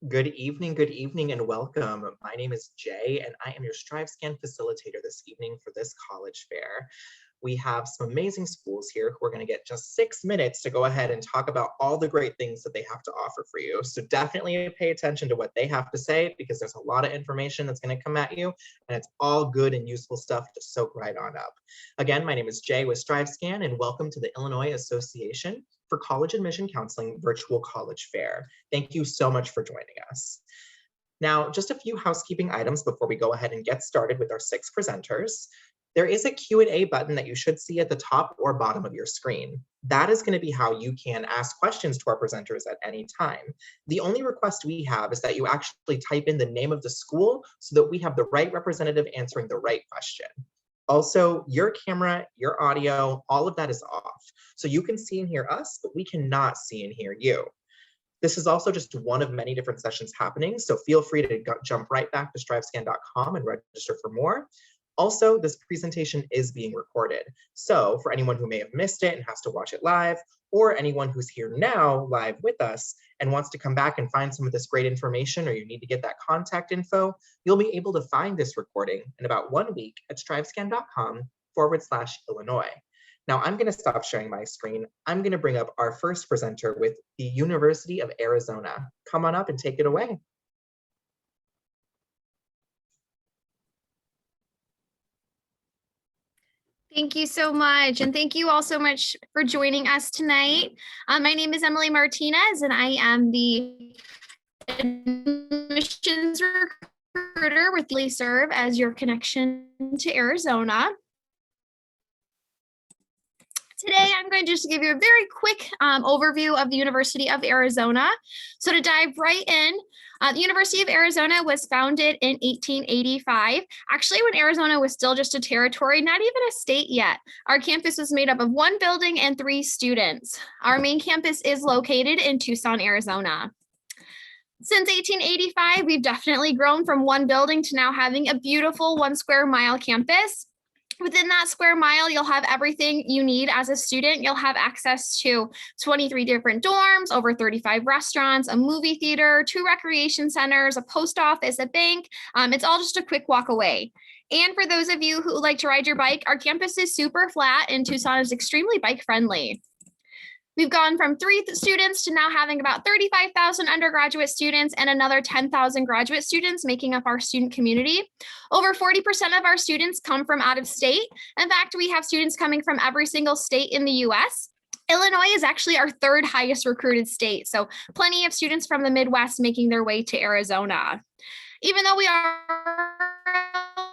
Good evening, and welcome. My name is Jay, and I am your StriveScan facilitator this evening for this college fair. We have some amazing schools here who are going to get just 6 minutes to go ahead and talk about all the great things that they have to offer for you. So definitely pay attention to what they have to say, because there's a lot of information that's going to come at you, and it's all good and useful stuff to soak right on up. Again, my name is Jay with StriveScan, and welcome to the Illinois Association for College Admission Counseling Virtual College Fair. Thank you so much for joining us. Now, just a few housekeeping items before we go ahead and get started with our 6 presenters. There is a Q&A button that you should see at the top or bottom of your screen. That is going to be how you can ask questions to our presenters at any time. The only request we have is that you actually type in the name of the school so that we have the right representative answering the right question. Also, your camera, your audio, all of that is off. So you can see and hear us, but we cannot see and hear you. This is also just one of many different sessions happening, so feel free to jump right back to strivescan.com and register for more. Also, this presentation is being recorded. So for anyone who may have missed it and has to watch it live, or anyone who's here now live with us and wants to come back and find some of this great information, or you need to get that contact info, you'll be able to find this recording in about 1 week at strivescan.com/Illinois. Now I'm going to stop sharing my screen. I'm going to bring up our first presenter with the University of Arizona. Come on up and take it away. Thank you so much. And thank you all so much for joining us tonight. My name is Emily Martinez, and I am the admissions recruiter with Lee Serve as your connection to Arizona. Today, I'm going to just give you a very quick overview of the University of Arizona. So to dive right in, the University of Arizona was founded in 1885, actually when Arizona was still just a territory, not even a state yet. Our campus was made up of 1 building and 3 students. Our main campus is located in Tucson, Arizona. Since 1885, we've definitely grown from 1 building to now having a beautiful 1 square mile campus. Within that square mile, you'll have everything you need as a student. You'll have access to 23 different dorms, over 35 restaurants, a movie theater, 2 recreation centers, a post office, a bank. It's all just a quick walk away. And for those of you who like to ride your bike, our campus is super flat and Tucson is extremely bike friendly. We've gone from 3 students to now having about 35,000 undergraduate students and another 10,000 graduate students making up our student community. Over 40% of our students come from out of state. In fact, we have students coming from every single state in the US. Illinois is actually our 3rd highest recruited state, so plenty of students from the Midwest making their way to Arizona. Even though we are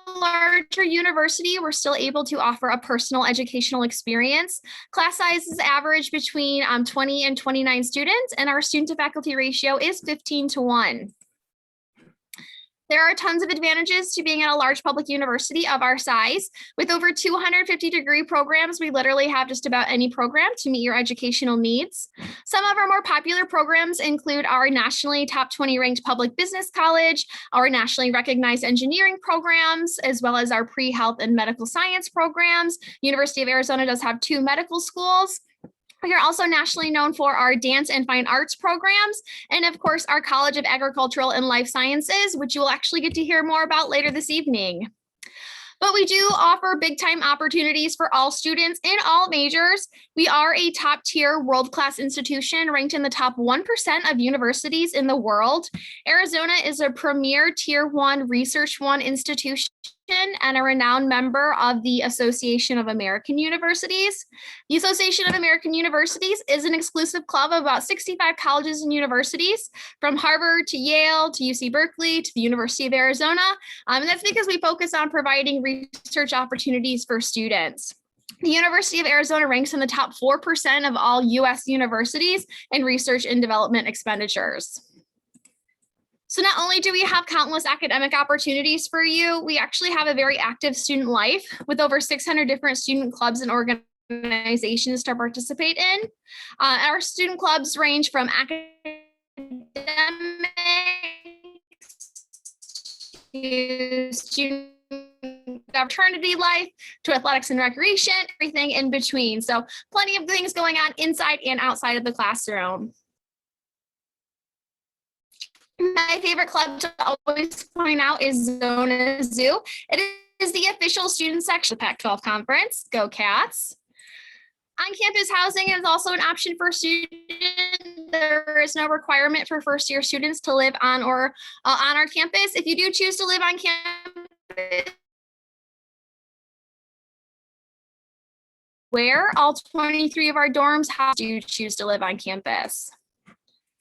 a larger university, we're still able to offer a personal educational experience. Class sizes average between 20 and 29 students, and our student to faculty ratio is 15:1. There are tons of advantages to being at a large public university of our size. With over 250 degree programs, we literally have just about any program to meet your educational needs. Some of our more popular programs include our nationally top 20 ranked public business college, our nationally recognized engineering programs, as well as our pre-health and medical science programs. University of Arizona does have 2 medical schools. We are also nationally known for our dance and fine arts programs, and of course, our College of Agricultural and Life Sciences, which you will actually get to hear more about later this evening. But we do offer big time opportunities for all students in all majors. We are a top tier world-class institution ranked in the top 1% of universities in the world. Arizona is a premier tier 1 research 1 institution and a renowned member of the Association of American Universities. The Association of American Universities is an exclusive club of about 65 colleges and universities, from Harvard to Yale to UC Berkeley to the University of Arizona. And that's because we focus on providing research opportunities for students. The University of Arizona ranks in the top 4% of all US universities in research and development expenditures. So not only do we have countless academic opportunities for you, we actually have a very active student life with over 600 different student clubs and organizations to participate in. Our student clubs range from academics to student fraternity life to athletics and recreation, everything in between. So plenty of things going on inside and outside of the classroom. My favorite club to always point out is Zona Zoo. It is the official student section of the Pac-12 Conference. Go Cats. On-campus housing is also an option for students. There is no requirement for first-year students to live on or on our campus. If you do choose to live on campus, where all 23 of our dorms, how do you choose to live on campus?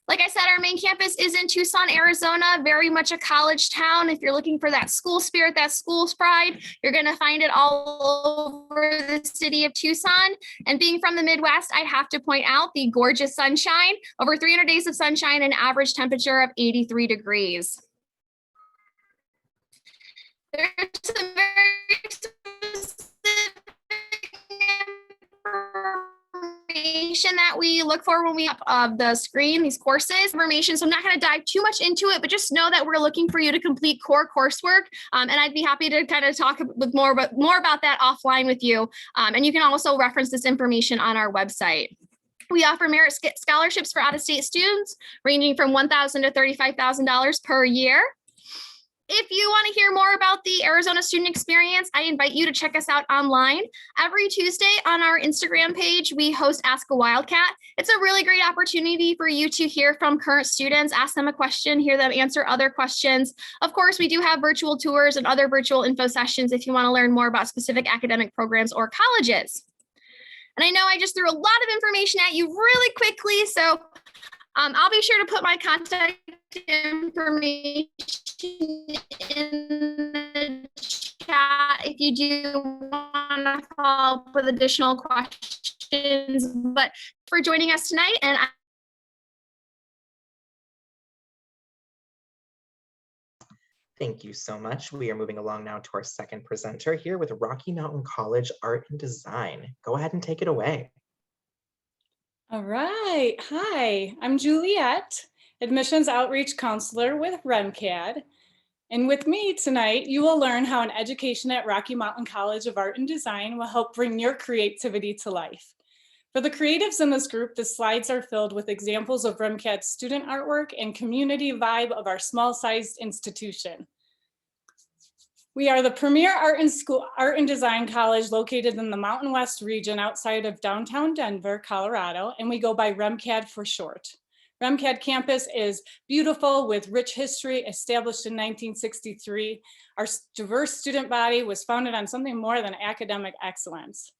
Like I said, our main campus is in Tucson, Arizona, very much a college town. If you're looking for that school spirit, that school pride, you're going to find it all over the city of Tucson. And being from the Midwest, I have to point out the gorgeous sunshine, over 300 days of sunshine, an average temperature of 83 degrees. There's some very specific information that we look for when we up the screen, these courses information. So I'm not going to dive too much into it, but just know that we're looking for you to complete core coursework. And I'd be happy to kind of talk with more about that offline with you. And you can also reference this information on our website. We offer merit scholarships for out-of-state students ranging from $1,000 to $35,000 per year. If you want to hear more about the Arizona student experience, I invite you to check us out online. Every Tuesday on our Instagram page, we host Ask a Wildcat. It's a really great opportunity for you to hear from current students, ask them a question, hear them answer other questions. Of course, we do have virtual tours and other virtual info sessions if you want to learn more about specific academic programs or colleges. And I know I just threw a lot of information at you really quickly, so I'll be sure to put my contact information in the chat if you do want to follow up with additional questions. But for joining us tonight, and Thank you so much. We are moving along now to our second presenter here with Rocky Mountain College Art and Design. Go ahead and take it away. All right. Hi, I'm Juliet, Admissions Outreach Counselor with REMCAD. And with me tonight, you will learn how an education at Rocky Mountain College of Art and Design will help bring your creativity to life. For the creatives in this group, the slides are filled with examples of REMCAD's student artwork and community vibe of our small-sized institution. We are the premier art and design college located in the Mountain West region outside of downtown Denver, Colorado, and we go by REMCAD for short. REMCAD campus is beautiful with rich history, established in 1963. Our diverse student body was founded on something more than academic excellence.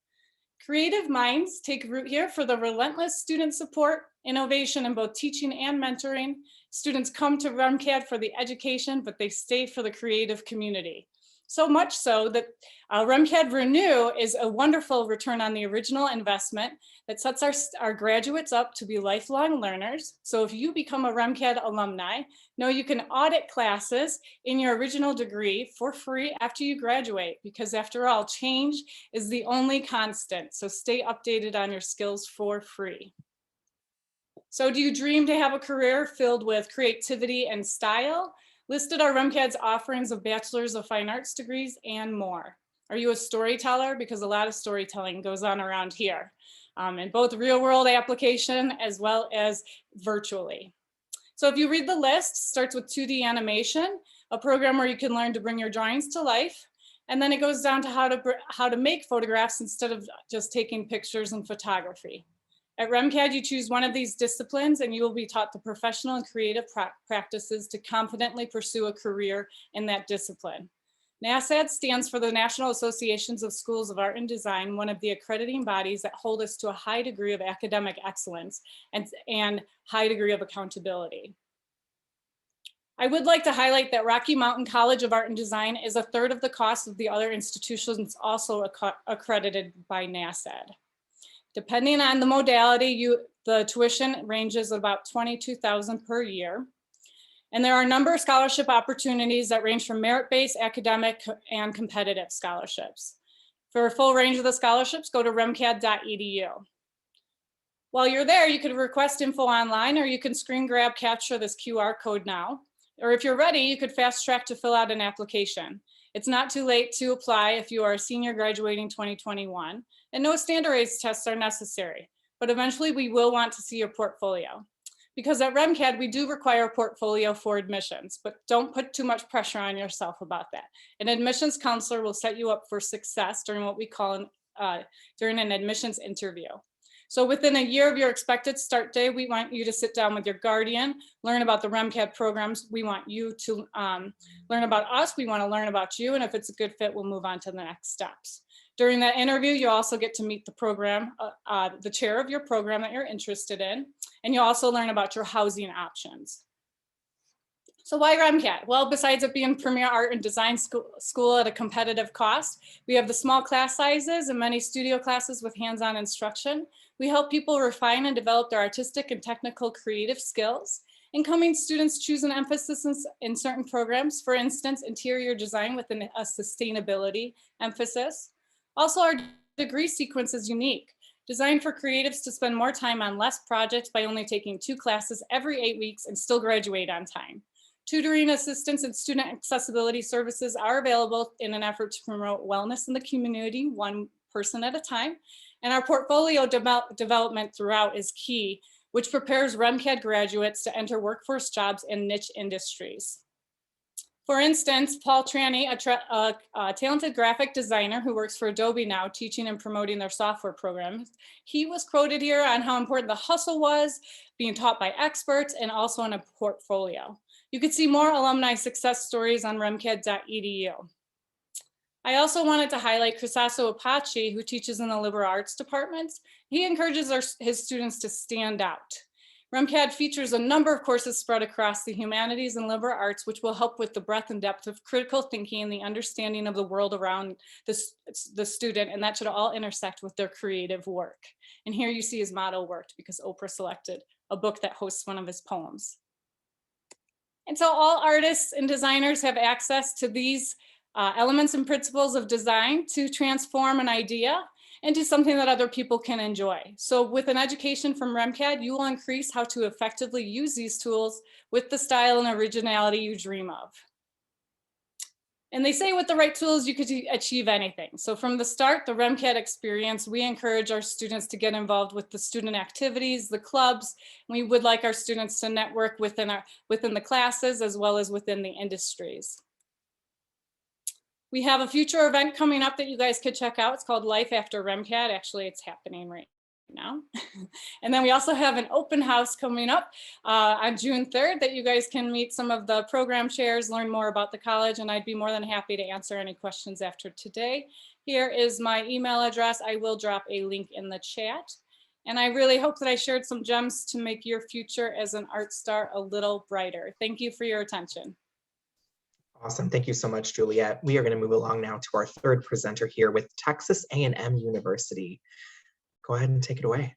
Creative minds take root here for the relentless student support, innovation in both teaching and mentoring. Students come to REMCAD for the education, but they stay for the creative community. So much so that REMCAD Renew is a wonderful return on the original investment that sets our graduates up to be lifelong learners. So if you become a REMCAD alumni, know you can audit classes in your original degree for free after you graduate, because after all, change is the only constant. So stay updated on your skills for free. So do you dream to have a career filled with creativity and style? Listed are REMCAD's offerings of Bachelor's of Fine Arts degrees and more. Are you a storyteller? Because a lot of storytelling goes on around here, in both real world application as well as virtually. So if you read the list, starts with 2D animation, a program where you can learn to bring your drawings to life. And then it goes down to how to make photographs instead of just taking pictures and photography. At REMCAD, you choose one of these disciplines and you will be taught the professional and creative practices to confidently pursue a career in that discipline. NASAD stands for the National Associations of Schools of Art and Design, one of the accrediting bodies that hold us to a high degree of academic excellence and high degree of accountability. I would like to highlight that Rocky Mountain College of Art and Design is a third of the cost of the other institutions also accredited by NASAD. Depending on the modality, the tuition ranges about $22,000 per year. And there are a number of scholarship opportunities that range from merit-based, academic, and competitive scholarships. For a full range of the scholarships, go to remcad.edu. While you're there, you can request info online, or you can screen grab capture this QR code now. Or if you're ready, you could fast track to fill out an application. It's not too late to apply if you are a senior graduating 2021, and no standardized tests are necessary, but eventually we will want to see your portfolio. because at REMCAD, we do require a portfolio for admissions, but don't put too much pressure on yourself about that. An admissions counselor will set you up for success during what we call during an admissions interview. So within a year of your expected start day, we want you to sit down with your guardian, learn about the REMCAD programs. We want you to learn about us. We want to learn about you. And if it's a good fit, we'll move on to the next steps. During that interview, you also get to meet the program, the chair of your program that you're interested in. And you'll also learn about your housing options. So why REMCAD? Well, besides it being premier art and design school at a competitive cost, we have the small class sizes and many studio classes with hands-on instruction. We help people refine and develop their artistic and technical creative skills. Incoming students choose an emphasis in certain programs, for instance, interior design with a sustainability emphasis. Also, our degree sequence is unique, designed for creatives to spend more time on less projects by only taking 2 classes every 8 weeks and still graduate on time. Tutoring assistance and student accessibility services are available in an effort to promote wellness in the community, one person at a time. And our portfolio development throughout is key, which prepares REMCAD graduates to enter workforce jobs in niche industries. For instance, Paul Tranny, a talented graphic designer who works for Adobe now, teaching and promoting their software programs, he was quoted here on how important the hustle was, being taught by experts, and also in a portfolio. You could see more alumni success stories on remcad.edu. I also wanted to highlight Crisaso Apache, who teaches in the liberal arts department. He encourages his students to stand out. REMCAD features a number of courses spread across the humanities and liberal arts, which will help with the breadth and depth of critical thinking and the understanding of the world around the student, and that should all intersect with their creative work. And here you see his motto worked because Oprah selected a book that hosts one of his poems. And so all artists and designers have access to these elements and principles of design to transform an idea into something that other people can enjoy. So with an education from REMCAD, you will increase how to effectively use these tools with the style and originality you dream of. And they say with the right tools, you could achieve anything. So from the start, the REMCAD experience, we encourage our students to get involved with the student activities, the clubs. We would like our students to network within the classes as well as within the industries. We have a future event coming up that you guys could check out. It's called Life After REMCAD. Actually, it's happening right now. And then we also have an open house coming up on June 3rd that you guys can meet some of the program chairs, learn more about the college, and I'd be more than happy to answer any questions after today. Here is my email address. I will drop a link in the chat. And I really hope that I shared some gems to make your future as an art star a little brighter. Thank you for your attention. Awesome. Thank you so much, Juliet. We are going to move along now to our third presenter here with Texas A&M University. Go ahead and take it away.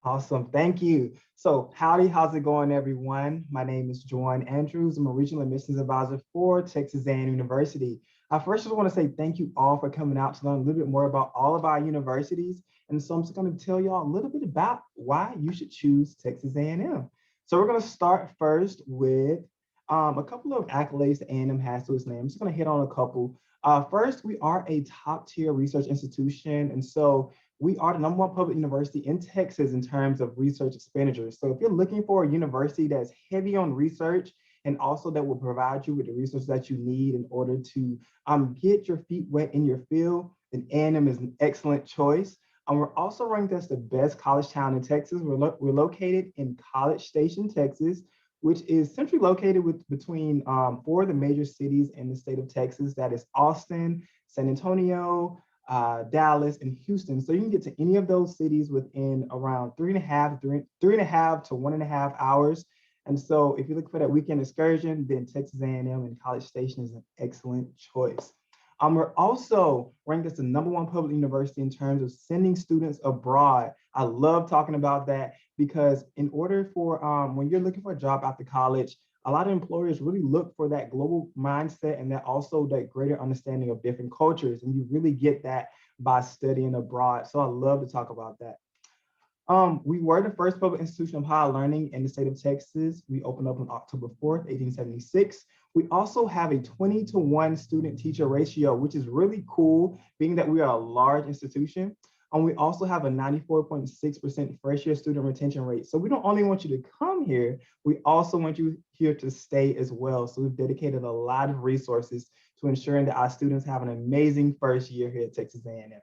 Awesome. Thank you. So howdy, how's it going, everyone? My name is Joanne Andrews. I'm a regional admissions advisor for Texas A&M University. I first just want to say thank you all for coming out to learn a little bit more about all of our universities. And so I'm just going to tell y'all a little bit about why you should choose Texas A&M. So we're going to start first with a couple of accolades that A&M has to its name. I'm just going to hit on a couple. First, we are a top tier research institution. And so we are the #1 public university in Texas in terms of research expenditures. So if you're looking for a university that's heavy on research and also that will provide you with the resources that you need in order to get your feet wet in your field, then A&M is an excellent choice. We're also ranked as the best college town in Texas. We're located in College Station, Texas, which is centrally located between 4 of the major cities in the state of Texas. That is Austin, San Antonio, Dallas, and Houston. So you can get to any of those cities within around 3.5 to 1.5 hours. And so if you look for that weekend excursion, then Texas A&M and College Station is an excellent choice. We're also ranked as the #1 public university in terms of sending students abroad. I love talking about that because in order for, when you're looking for a job after college, a lot of employers really look for that global mindset and that also that greater understanding of different cultures. And you really get that by studying abroad. So I love to talk about that. We were the first public institution of higher learning in the state of Texas. We opened up on October 4th, 1876. We also have a 20-to-1 student-teacher ratio, which is really cool, being that we are a large institution. And we also have a 94.6% first-year student retention rate. So we don't only want you to come here, we also want you here to stay as well. So we've dedicated a lot of resources to ensuring that our students have an amazing first year here at Texas A&M.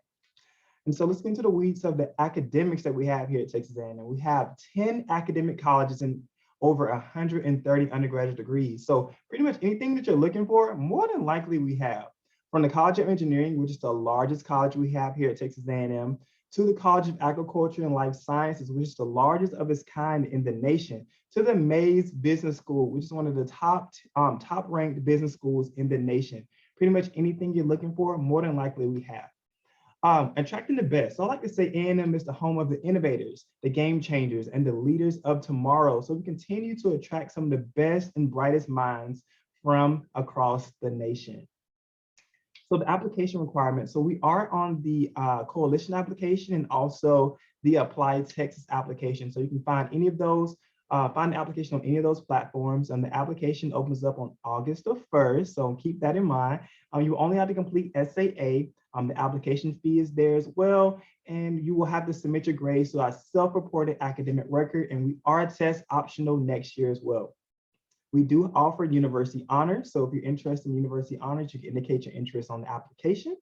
And so let's get into the weeds of the academics that we have here at Texas A&M. We have 10 academic colleges and over 130 undergraduate degrees. So pretty much anything that you're looking for, more than likely we have. From the College of Engineering, which is the largest college we have here at Texas A&M, to the College of Agriculture and Life Sciences, which is the largest of its kind in the nation, to the Mays Business School, which is one of the top ranked business schools in the nation. Pretty much anything you're looking for, more than likely we have. Attracting the best. So I like to say A&M is the home of the innovators, the game changers, and the leaders of tomorrow. So we continue to attract some of the best and brightest minds from across the nation. So the application requirements. So we are on the coalition application and also the Applied Texas application. So you can find any of those, find the application on any of those platforms. And the application opens up on August the 1st. So keep that in mind. You only have to complete SAA. The application fee is there as well. And you will have to submit your grades to our self-reported academic record. And we are test optional next year as well. We do offer university honors. So if you're interested in university honors, you can indicate your interest on the application.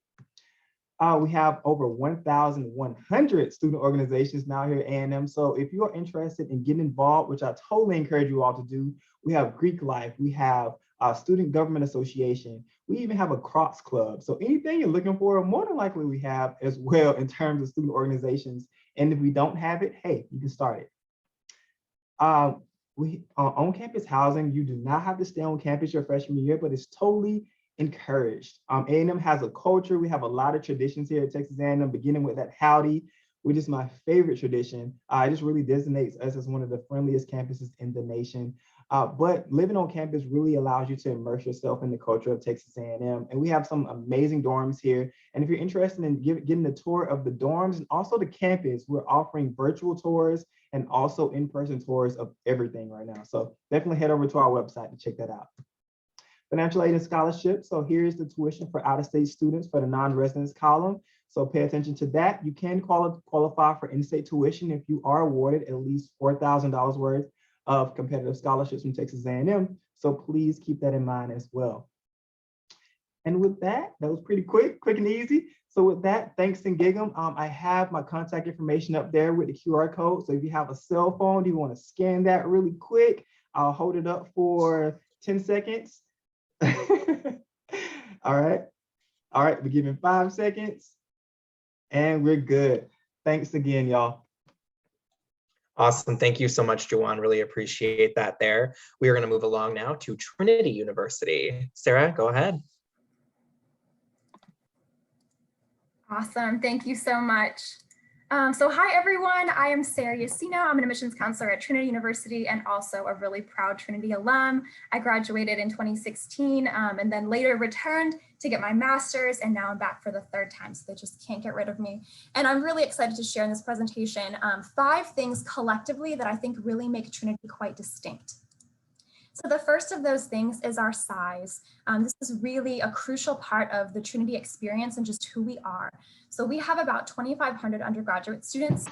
We have over 1,100 student organizations now here at A&M. So if you are interested in getting involved, which I totally encourage you all to do, we have Greek Life, we have Student Government Association, we even have a Crocs Club. So anything you're looking for, more than likely we have as well in terms of student organizations. And if we don't have it, hey, you can start it. On-campus housing, you do not have to stay on campus your freshman year, but it's totally encouraged. A&M has a culture. We have a lot of traditions here at Texas A&M, beginning with that howdy, which is my favorite tradition. It just really designates us as one of the friendliest campuses in the nation. But living on campus really allows you to immerse yourself in the culture of Texas A&M. And we have some amazing dorms here. And if you're interested in getting the tour of the dorms and also the campus, we're offering virtual tours and also in-person tours of everything right now. So definitely head over to our website to check that out. Financial aid and scholarship. So here's the tuition for out-of-state students for the non-residence column. So pay attention to that. You can qualify for in-state tuition if you are awarded at least $4,000 worth of competitive scholarships from Texas A&M. So please keep that in mind as well. And with that, that was pretty quick and easy. So with that, thanks and gig 'em. I have my contact information up there with the QR code. So if you have a cell phone, you want to scan that really quick, I'll hold it up for 10 seconds. All right, we're giving 5 seconds and we're good. Thanks again, y'all. Awesome. Thank you so much, Juwan. Really appreciate that there. We are going to move along now to Trinity University. Sarah, go ahead. Awesome. Thank you so much. So hi, everyone. I am Sarah Yacino. I'm an admissions counselor at Trinity University and also a really proud Trinity alum. I graduated in 2016 and then later returned to get my master's, and now I'm back for the 3rd time, so they just can't get rid of me. And I'm really excited to share in this presentation 5 things collectively that I think really make Trinity quite distinct. So the first of those things is our size. This is really a crucial part of the Trinity experience and just who we are. So we have about 2,500 undergraduate students.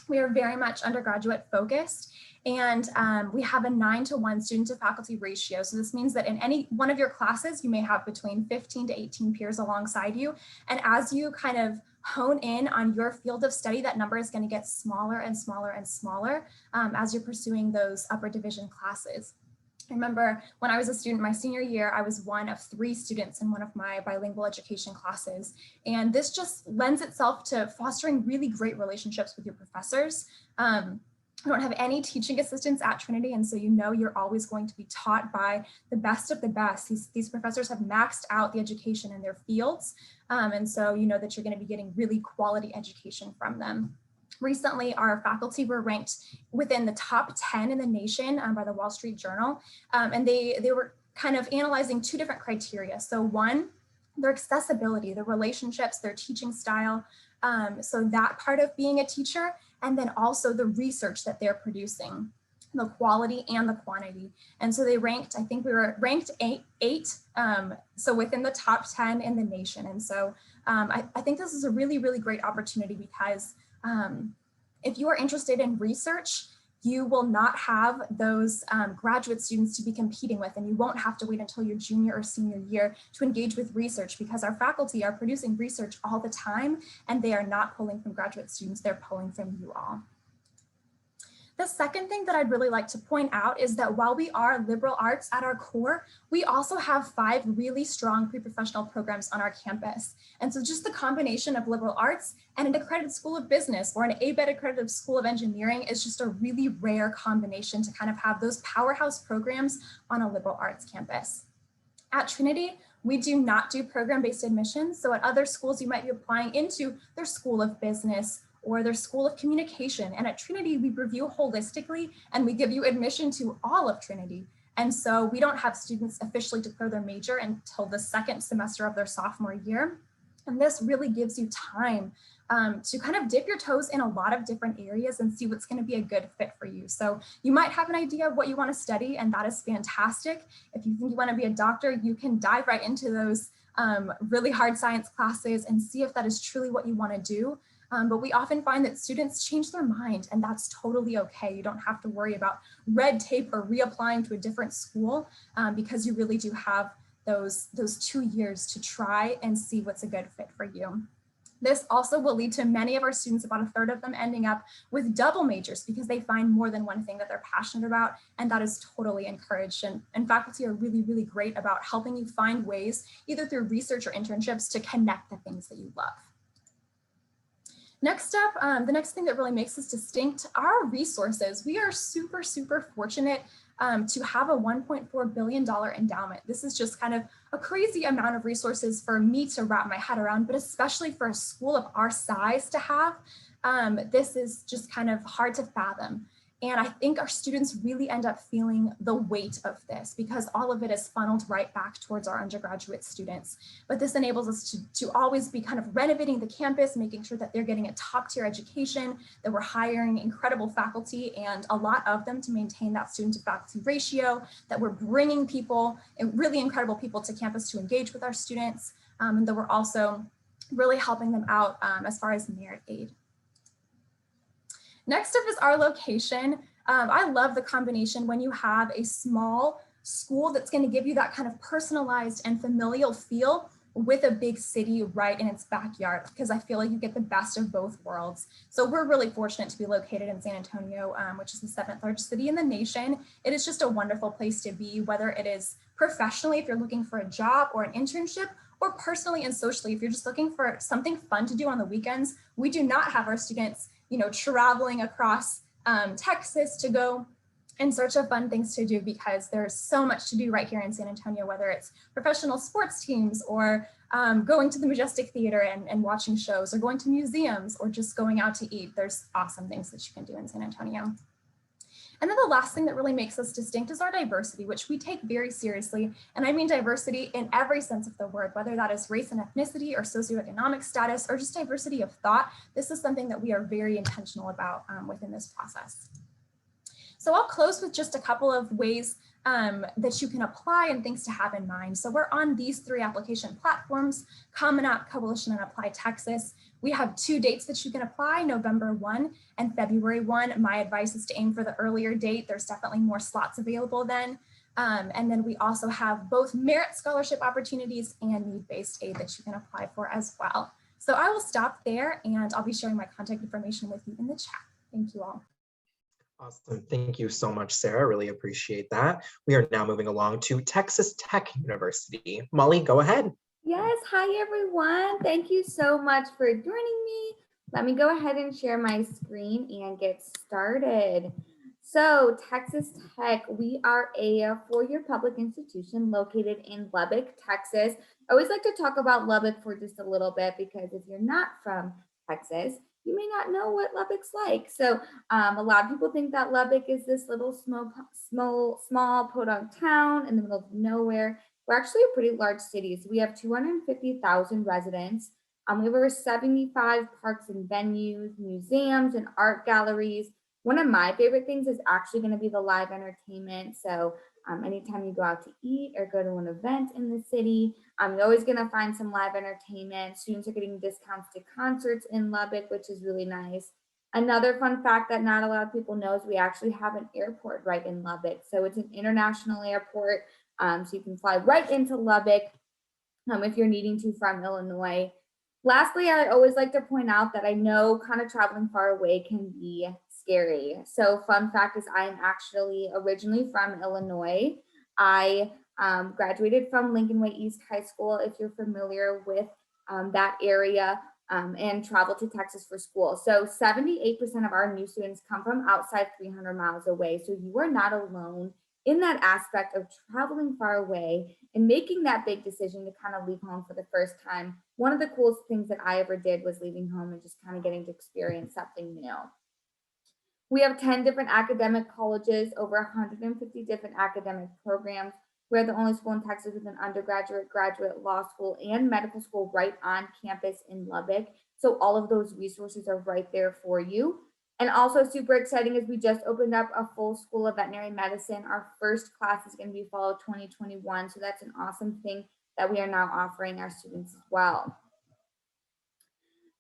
We are very much undergraduate focused, and we have a 9-to-1 student to faculty ratio. So this means that in any one of your classes, you may have between 15 to 18 peers alongside you. And as you kind of hone in on your field of study, that number is going to get smaller and smaller and smaller as you're pursuing those upper division classes. I remember when I was a student my senior year, I was one of 3 students in one of my bilingual education classes. And this just lends itself to fostering really great relationships with your professors. I don't have any teaching assistants at Trinity, and so you know you're always going to be taught by the best of the best. These professors have maxed out the education in their fields, and so you know that you're going to be getting really quality education from them. Recently, our faculty were ranked within the top 10 in the nation by the Wall Street Journal, and they were kind of analyzing 2 different criteria. So one, their accessibility, their relationships, their teaching style, so that part of being a teacher, and then also the research that they're producing, the quality and the quantity. And so they ranked, I think we were ranked 8, so within the top 10 in the nation. And so I think this is a really, really great opportunity because if you are interested in research, you will not have those graduate students to be competing with, and you won't have to wait until your junior or senior year to engage with research, because our faculty are producing research all the time, and they are not pulling from graduate students, they're pulling from you all. The second thing that I'd really like to point out is that while we are liberal arts at our core, we also have 5 really strong pre-professional programs on our campus. And so just the combination of liberal arts and an accredited school of business or an ABET accredited school of engineering is just a really rare combination to kind of have those powerhouse programs on a liberal arts campus. At Trinity, we do not do program-based admissions. So at other schools, you might be applying into their school of business or their school of communication. And at Trinity, we review holistically and we give you admission to all of Trinity. And so we don't have students officially declare their major until the 2nd semester of their sophomore year. And this really gives you time to kind of dip your toes in a lot of different areas and see what's going to be a good fit for you. So you might have an idea of what you want to study, and that is fantastic. If you think you want to be a doctor, you can dive right into those really hard science classes and see if that is truly what you want to do. But we often find that students change their mind, and that's totally okay. You don't have to worry about red tape or reapplying to a different school because you really do have those 2 years to try and see what's a good fit for you. This also will lead to many of our students, about 1/3 of them, ending up with double majors because they find more than one thing that they're passionate about, and that is totally encouraged. And faculty are really, really great about helping you find ways, either through research or internships, to connect the things that you love. Next up, the next thing that really makes us distinct are our resources. We are super, super fortunate to have a $1.4 billion endowment. This is just kind of a crazy amount of resources for me to wrap my head around, but especially for a school of our size to have, this is just kind of hard to fathom. And I think our students really end up feeling the weight of this because all of it is funneled right back towards our undergraduate students. But this enables us to always be kind of renovating the campus, making sure that they're getting a top-tier education, that we're hiring incredible faculty and a lot of them to maintain that student to faculty ratio, that we're bringing people, really incredible people to campus to engage with our students, and that we're also really helping them out as far as merit aid. Next up is our location. I love the combination when you have a small school that's going to give you that kind of personalized and familial feel with a big city right in its backyard, because I feel like you get the best of both worlds. So we're really fortunate to be located in San Antonio, which is the 7th largest city in the nation. It is just a wonderful place to be, whether it is professionally, if you're looking for a job or an internship, or personally and socially, if you're just looking for something fun to do on the weekends. We do not have our students traveling across Texas to go in search of fun things to do, because there's so much to do right here in San Antonio, whether it's professional sports teams or going to the Majestic Theater and watching shows, or going to museums, or just going out to eat. There's awesome things that you can do in San Antonio. And then the last thing that really makes us distinct is our diversity, which we take very seriously. And I mean diversity in every sense of the word, whether that is race and ethnicity or socioeconomic status or just diversity of thought. This is something that we are very intentional about within this process. So I'll close with just a couple of ways that you can apply and things to have in mind. So we're on these 3 application platforms: Common App, Coalition, and Apply Texas. We have 2 dates that you can apply, November 1 and February 1. My advice is to aim for the earlier date. There's definitely more slots available then. And then we also have both merit scholarship opportunities and need-based aid that you can apply for as well. So I will stop there, and I'll be sharing my contact information with you in the chat. Thank you all. Awesome. Thank you so much, Sarah. Really appreciate that. We are now moving along to Texas Tech University. Molly, go ahead. Yes, hi everyone. Thank you so much for joining me. Let me go ahead and share my screen and get started. So Texas Tech, we are a 4-year public institution located in Lubbock, Texas. I always like to talk about Lubbock for just a little bit, because if you're not from Texas, you may not know what Lubbock's like. So a lot of people think that Lubbock is this little small podunk town in the middle of nowhere. We're actually a pretty large city. So we have 250,000 residents. We have over 75 parks and venues, museums, and art galleries. One of my favorite things is actually going to be the live entertainment. So Anytime you go out to eat or go to an event in the city, you're always going to find some live entertainment. Students are getting discounts to concerts in Lubbock, which is really nice. Another fun fact that not a lot of people know is we actually have an airport right in Lubbock. So it's an international airport. So you can fly right into Lubbock if you're needing to from Illinois. Lastly, I always like to point out that I know kind of traveling far away can be scary. So fun fact is I'm actually originally from Illinois. I graduated from Lincoln Way East High School, if you're familiar with that area, and traveled to Texas for school. So 78% of our new students come from outside 300 miles away. So you are not alone in that aspect of traveling far away and making that big decision to kind of leave home for the first time. One of the coolest things that I ever did was leaving home and just kind of getting to experience something new. We have 10 different academic colleges, over 150 different academic programs. We're the only school in Texas with an undergraduate, graduate, law school, and medical school right on campus in Lubbock. So all of those resources are right there for you. And also super exciting is we just opened up a full school of veterinary medicine. Our first class is going to be fall of 2021. So that's an awesome thing that we are now offering our students as well.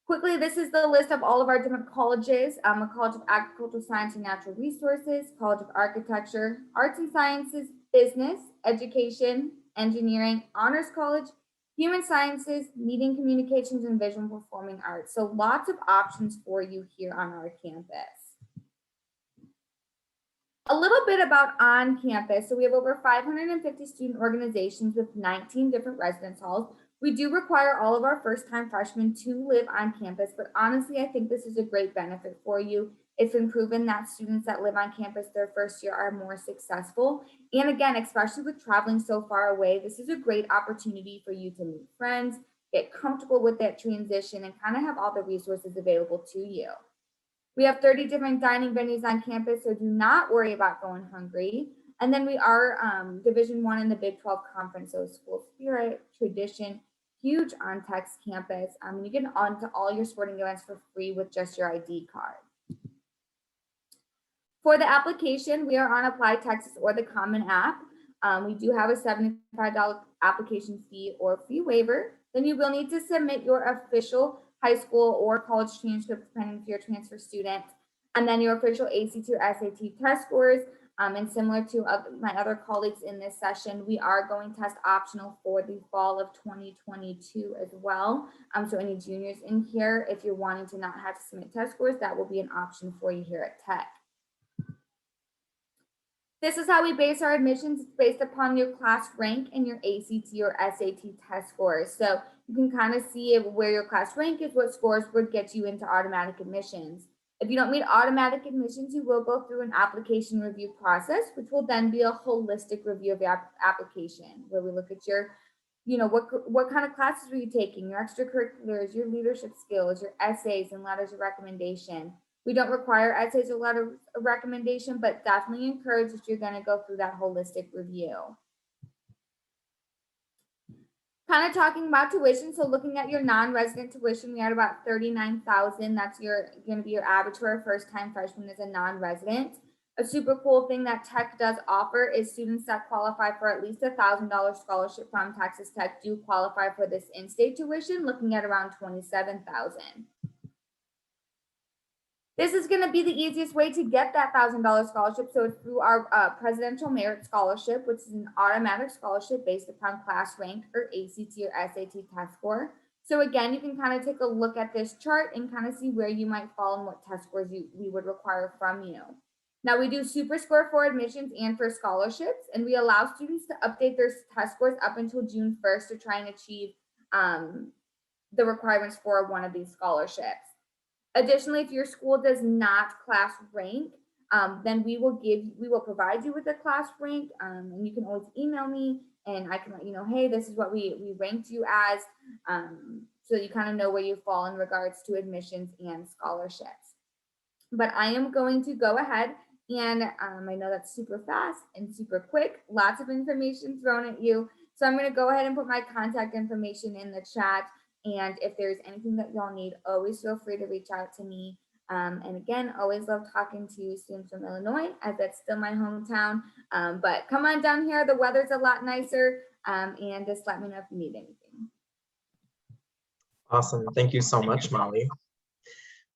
Quickly, this is the list of all of our different colleges. A College of Agricultural Science and Natural Resources, College of Architecture, Arts and Sciences, Business, Education, Engineering, Honors College, Human Sciences, Media Communications, and Visual Performing Arts. So lots of options for you here on our campus. A little bit about on campus. So we have over 550 student organizations with 19 different residence halls. We do require all of our first-time freshmen to live on campus, but honestly, I think this is a great benefit for you. It's been proven that students that live on campus their first year are more successful. And again, especially with traveling so far away, this is a great opportunity for you to meet friends, get comfortable with that transition, and kind of have all the resources available to you. We have 30 different dining venues on campus, so do not worry about going hungry. And then we are Division I in the Big 12 Conference, so school spirit, tradition, huge on Tex campus. You get on to all your sporting events for free with just your ID card. For the application, we are on Apply Texas or the Common App. We do have a $75 application fee or fee waiver. Then you will need to submit your official high school or college transcript, depending if you're a transfer student, and then your official ACT or SAT test scores. And similar to my other colleagues in this session, we are going test optional for the fall of 2022 as well. So any juniors in here, if you're wanting to not have to submit test scores, that will be an option for you here at Tech. This is how we base our admissions. It's based upon your class rank and your ACT or SAT test scores. So you can kind of see where your class rank is, what scores would get you into automatic admissions. If you don't meet automatic admissions, you will go through an application review process, which will then be a holistic review of your application, where we look at your, what kind of classes were you taking, your extracurriculars, your leadership skills, your essays and letters of recommendation. We don't require essays or letters of recommendation, but definitely encourage if you're going to go through that holistic review. Kind of talking about tuition, so looking at your non-resident tuition, we had about $39,000. That's going to be your average for a first-time freshman as a non-resident. A super cool thing that Tech does offer is students that qualify for at least $1,000 scholarship from Texas Tech do qualify for this in-state tuition, looking at around $27,000. This is going to be the easiest way to get that $1,000 scholarship. So it's through our Presidential Merit Scholarship, which is an automatic scholarship based upon class rank or ACT or SAT test score. So again, you can kind of take a look at this chart and kind of see where you might fall and what test scores we would require from you. Now we do super score for admissions and for scholarships, and we allow students to update their test scores up until June 1st to try and achieve the requirements for one of these scholarships. Additionally, if your school does not class rank, then we will provide you with a class rank, and you can always email me and I can let you know, hey, this is what we ranked you as, so you kind of know where you fall in regards to admissions and scholarships. But I am going to go ahead and I know that's super fast and super quick, lots of information thrown at you. So I'm going to go ahead and put my contact information in the chat. And if there's anything that y'all need, always feel free to reach out to me. And again, always love talking to students from Illinois, as that's still my hometown. But come on down here, the weather's a lot nicer, and just let me know if you need anything. Awesome. Thank you so much, Molly.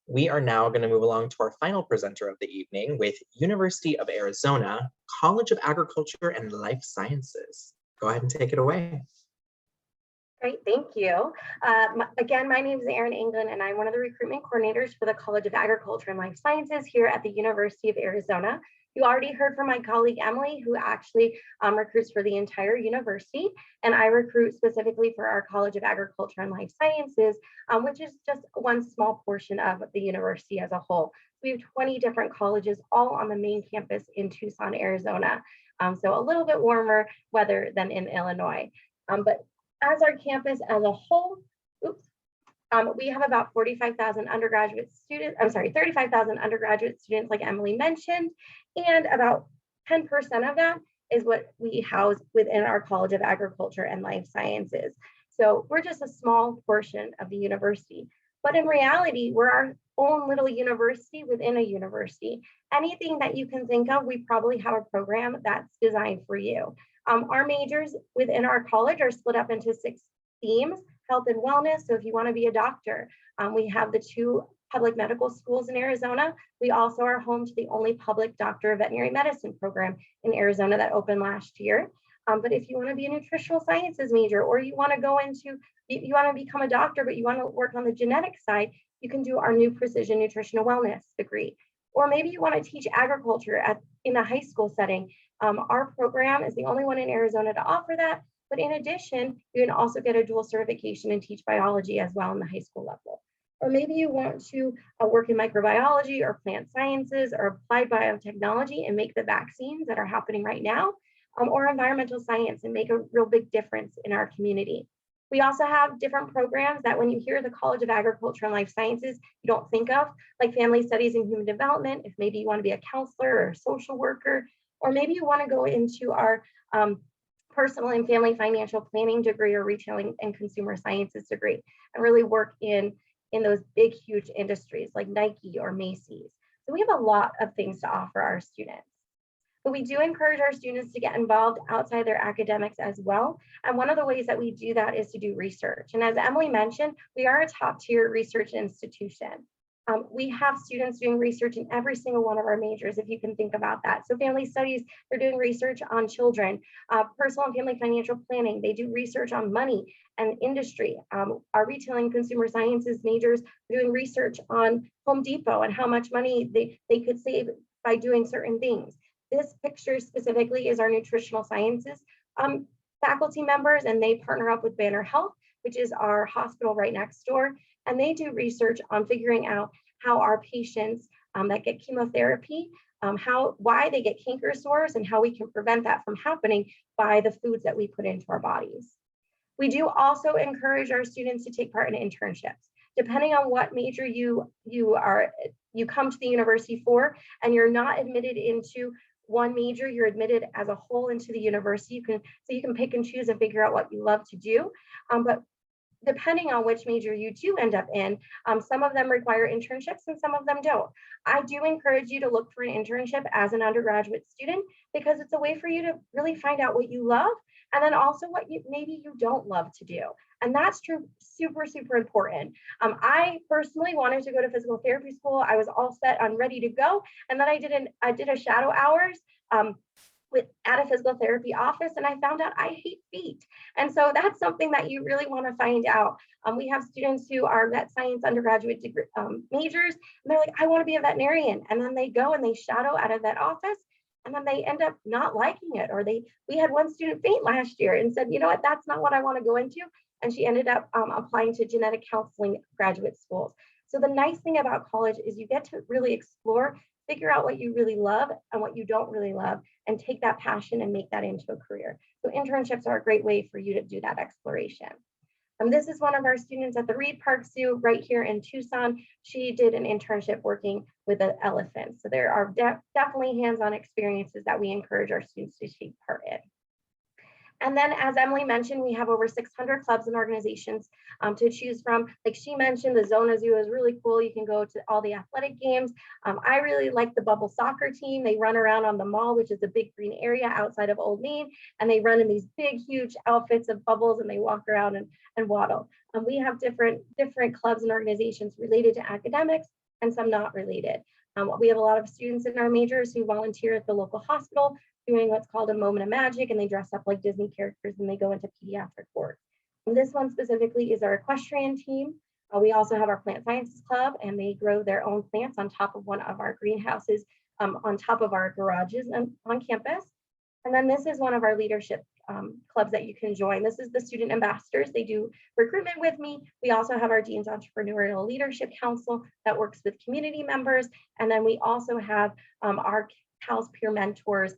We are now going to move along to our final presenter of the evening with University of Arizona, College of Agriculture and Life Sciences. Go ahead and take it away. Great, thank you. Again, my name is Erin England, and I'm one of the recruitment coordinators for the College of Agriculture and Life Sciences here at the University of Arizona. You already heard from my colleague Emily, who actually recruits for the entire university, and I recruit specifically for our College of Agriculture and Life Sciences, which is just one small portion of the university as a whole. We have 20 different colleges all on the main campus in Tucson, Arizona. So a little bit warmer weather than in Illinois. But as our campus as a whole, we have about 35,000 undergraduate students, 35,000 undergraduate students, like Emily mentioned, and about 10% of that is what we house within our College of Agriculture and Life Sciences. So we're just a small portion of the university, but in reality, we're our own little university within a university. Anything that you can think of, we probably have a program that's designed for you. Our majors within our college are split up into 6 themes: health and wellness. So if you want to be a doctor, we have the 2 public medical schools in Arizona. We also are home to the only public doctor of veterinary medicine program in Arizona that opened last year. But if you want to be a nutritional sciences major, or you want to go into, you want to become a doctor, but you want to work on the genetic side, you can do our new precision nutritional wellness degree. Or maybe you want to teach agriculture in a high school setting. Our program is the only one in Arizona to offer that. But in addition, you can also get a dual certification and teach biology as well in the high school level. Or maybe you want to work in microbiology or plant sciences or applied biotechnology and make the vaccines that are happening right now, or environmental science and make a real big difference in our community. We also have different programs that when you hear the College of Agriculture and Life Sciences, you don't think of, like family studies and human development, if maybe you want to be a counselor or a social worker, or maybe you want to go into our personal and family financial planning degree or retailing and consumer sciences degree and really work in those big, huge industries like Nike or Macy's. So we have a lot of things to offer our students. But we do encourage our students to get involved outside their academics as well. And one of the ways that we do that is to do research. And as Emily mentioned, we are a top tier research institution. We have students doing research in every single one of our majors, if you can think about that. So family studies, they're doing research on children. Personal and family financial planning, they do research on money and industry. Our retail and consumer sciences majors are doing research on Home Depot and how much money they could save by doing certain things. This picture specifically is our nutritional sciences faculty members, and they partner up with Banner Health, which is our hospital right next door. And they do research on figuring out how our patients that get chemotherapy, why they get canker sores and how we can prevent that from happening by the foods that we put into our bodies. We do also encourage our students to take part in internships. Depending on what major you come to the university for, and you're not admitted into one major, you're admitted as a whole into the university. You can pick and choose and figure out what you love to do. But depending on which major you do end up in, some of them require internships and some of them don't. I do encourage you to look for an internship as an undergraduate student because it's a way for you to really find out what you love and then also what maybe you don't love to do. And that's super, super important. I personally wanted to go to physical therapy school. I was all set on ready to go. And then I did a shadow hours at a physical therapy office, and I found out I hate feet. And so that's something that you really want to find out. We have students who are vet science undergraduate degree, majors, and they're like, I want to be a veterinarian. And then they go and they shadow at a vet office, and then they end up not liking it. Or we had one student faint last year and said, you know what, that's not what I want to go into. And she ended up applying to genetic counseling graduate schools. So the nice thing about college is you get to really explore, figure out what you really love and what you don't really love, and take that passion and make that into a career. So internships are a great way for you to do that exploration. This is one of our students at the Reed Park Zoo right here in Tucson. She did an internship working with the elephants. So there are definitely hands-on experiences that we encourage our students to take part in. And then, as Emily mentioned, we have over 600 clubs and organizations to choose from. Like she mentioned, the Zona Zoo is really cool. You can go to all the athletic games. I really like the Bubble soccer team. They run around on the mall, which is a big green area outside of Old Main, and they run in these big, huge outfits of bubbles, and they walk around and waddle. We have different clubs and organizations related to academics and some not related. We have a lot of students in our majors who volunteer at the local hospital doing what's called a moment of magic, and they dress up like Disney characters and they go into pediatric ward. And this one specifically is our equestrian team. We also have our plant sciences club, and they grow their own plants on top of one of our greenhouses on top of our garages on campus. And then this is one of our leadership clubs that you can join. This is the student ambassadors. They do recruitment with me. We also have our Dean's Entrepreneurial Leadership Council that works with community members. And then we also have our House peer mentors.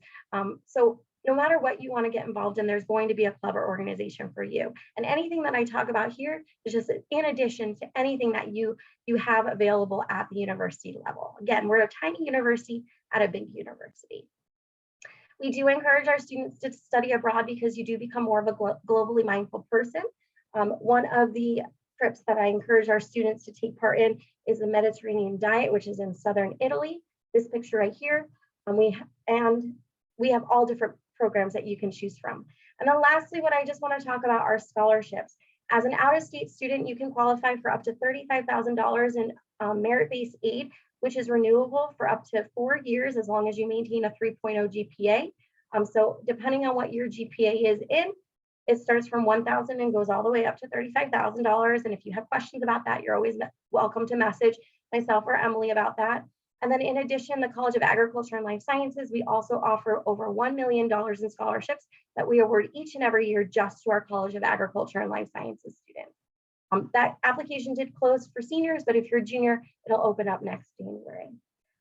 So no matter what you want to get involved in, there's going to be a club or organization for you. And anything that I talk about here is just in addition to anything that you have available at the university level. Again, we're a tiny university at a big university. We do encourage our students to study abroad because you do become more of a globally mindful person. One of the trips that I encourage our students to take part in is the Mediterranean diet, which is in southern Italy. This picture right here. We have all different programs that you can choose from. And then lastly, what I just want to talk about are scholarships. As an out-of-state student, you can qualify for up to $35,000 in merit-based aid, which is renewable for up to 4 years as long as you maintain a 3.0 GPA. So depending on what your GPA is in, it starts from $1,000 and goes all the way up to $35,000. And if you have questions about that, you're always welcome to message myself or Emily about that. And then in addition, the College of Agriculture and Life Sciences, we also offer over $1 million in scholarships that we award each and every year just to our College of Agriculture and Life Sciences students. That application did close for seniors, but if you're a junior, it'll open up next January.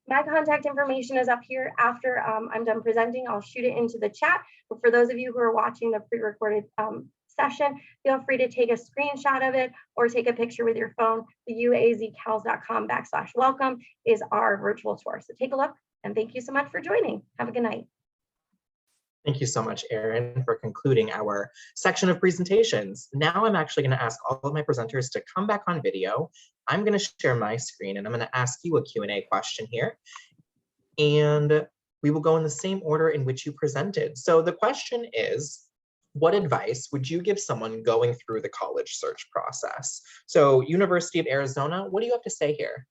My contact information is up here. After I'm done presenting, I'll shoot it into the chat. But for those of you who are watching the pre-recorded session, feel free to take a screenshot of it or take a picture with your phone. The uazcals.com/welcome is our virtual tour. So take a look, and thank you so much for joining. Have a good night. Thank you so much, Erin, for concluding our section of presentations. Now I'm actually going to ask all of my presenters to come back on video. I'm going to share my screen, and I'm going to ask you a Q&A question here. And we will go in the same order in which you presented. So the question is, what advice would you give someone going through the college search process? So University of Arizona, what do you have to say here?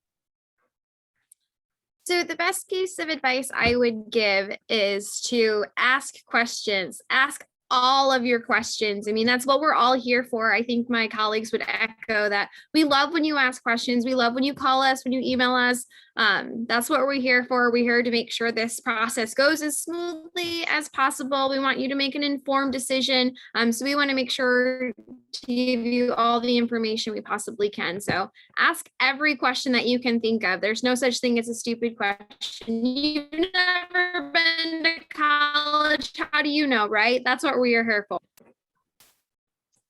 So the best piece of advice I would give is to ask questions, ask all of your questions. I mean, that's what we're all here for. I think my colleagues would echo that. We love when you ask questions. We love when you call us, when you email us. That's what we're here for. We're here to make sure this process goes as smoothly as possible. We want you to make an informed decision. So we want to make sure to give you all the information we possibly can. So ask every question that you can think of. There's no such thing as a stupid question. You've never been to college. How do you know, right? That's what we are here for.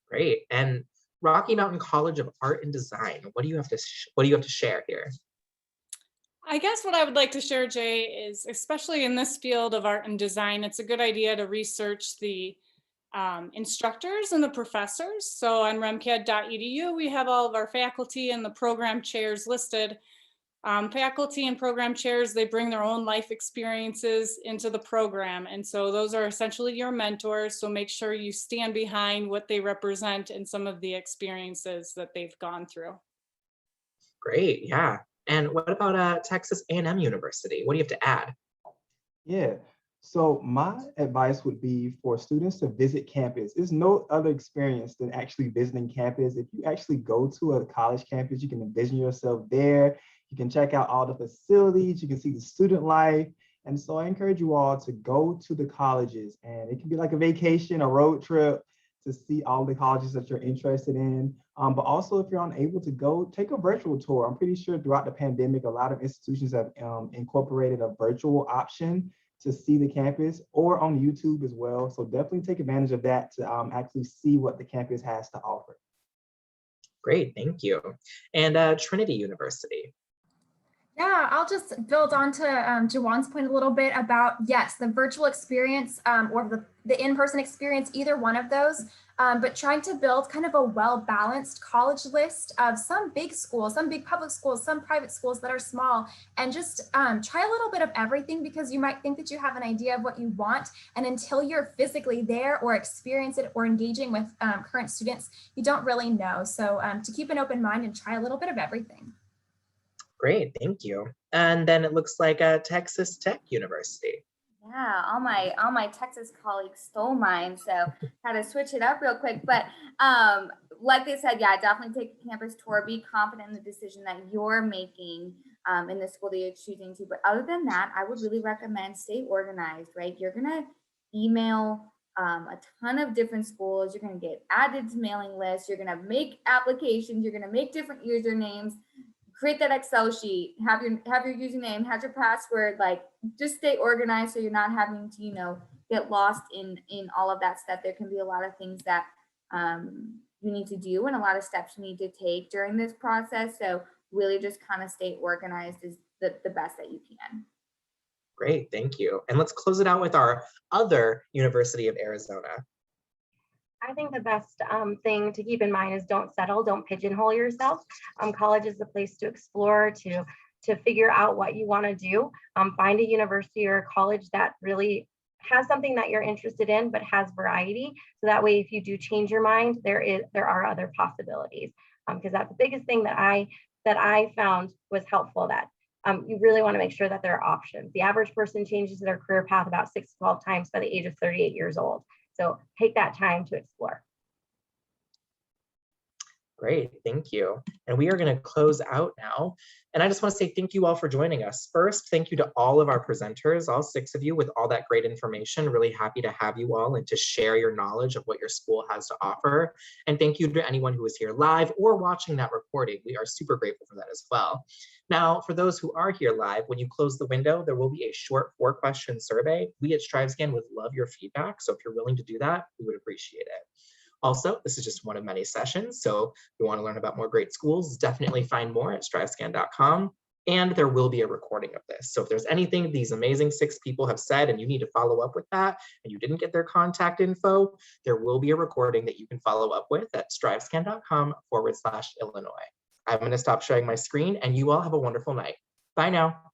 Great. And Rocky Mountain College of Art and Design, what do you have to share here? I guess what I would like to share, Jay, is especially in this field of art and design, it's a good idea to research the instructors and the professors. So on remcad.edu, we have all of our faculty and the program chairs listed. Faculty and program chairs, they bring their own life experiences into the program. And so those are essentially your mentors. So make sure you stand behind what they represent and some of the experiences that they've gone through. Great, yeah. And what about Texas A&M University? What do you have to add? Yeah, so my advice would be for students to visit campus. There's no other experience than actually visiting campus. If you actually go to a college campus, you can envision yourself there. You can check out all the facilities. You can see the student life. And so I encourage you all to go to the colleges, and it can be like a vacation, a road trip to see all the colleges that you're interested in. But also if you're unable to go, take a virtual tour. I'm pretty sure throughout the pandemic, a lot of institutions have incorporated a virtual option to see the campus, or on YouTube as well. So definitely take advantage of that to actually see what the campus has to offer. Great, thank you. And Trinity University. Yeah, I'll just build on to Jawan's point a little bit about, yes, the virtual experience or the in-person experience, either one of those, but trying to build kind of a well-balanced college list of some big schools, some big public schools, some private schools that are small, and just try a little bit of everything, because you might think that you have an idea of what you want, and until you're physically there or experience it or engaging with current students, you don't really know. So to keep an open mind and try a little bit of everything. Great, thank you. And then it looks like Texas Tech University. Yeah, all my Texas colleagues stole mine, so had to switch it up real quick. But like they said, yeah, definitely take a campus tour. Be confident in the decision that you're making in the school that you're choosing to. But other than that, I would really recommend stay organized, right? You're gonna email a ton of different schools. You're gonna get added to mailing lists. You're gonna make applications. You're gonna make different usernames. Create that Excel sheet, have your username, have your password, like just stay organized so you're not having to, get lost in all of that stuff. There can be a lot of things that you need to do and a lot of steps you need to take during this process. So really just kind of stay organized is the best that you can. Great, thank you. And let's close it out with our other University of Arizona. I think the best thing to keep in mind is don't settle, don't pigeonhole yourself. College is the place to explore, to figure out what you want to do. Find a university or a college that really has something that you're interested in, but has variety. So that way, if you do change your mind, there are other possibilities. Because that's the biggest thing that I found was helpful, that you really want to make sure that there are options. The average person changes their career path about 6 to 12 times by the age of 38 years old. So take that time to explore. Great, thank you. And we are going to close out now. And I just want to say thank you all for joining us. First, thank you to all of our presenters, all 6 of you, with all that great information. Really happy to have you all and to share your knowledge of what your school has to offer. And thank you to anyone who is here live or watching that recording. We are super grateful for that as well. Now, for those who are here live, when you close the window, there will be a short 4-question survey. We at StriveScan would love your feedback. So if you're willing to do that, we would appreciate it. Also, this is just one of many sessions. So if you want to learn about more great schools, definitely find more at strivescan.com. And there will be a recording of this. So if there's anything these amazing 6 people have said and you need to follow up with that and you didn't get their contact info, there will be a recording that you can follow up with at strivescan.com/Illinois. I'm going to stop sharing my screen and you all have a wonderful night. Bye now.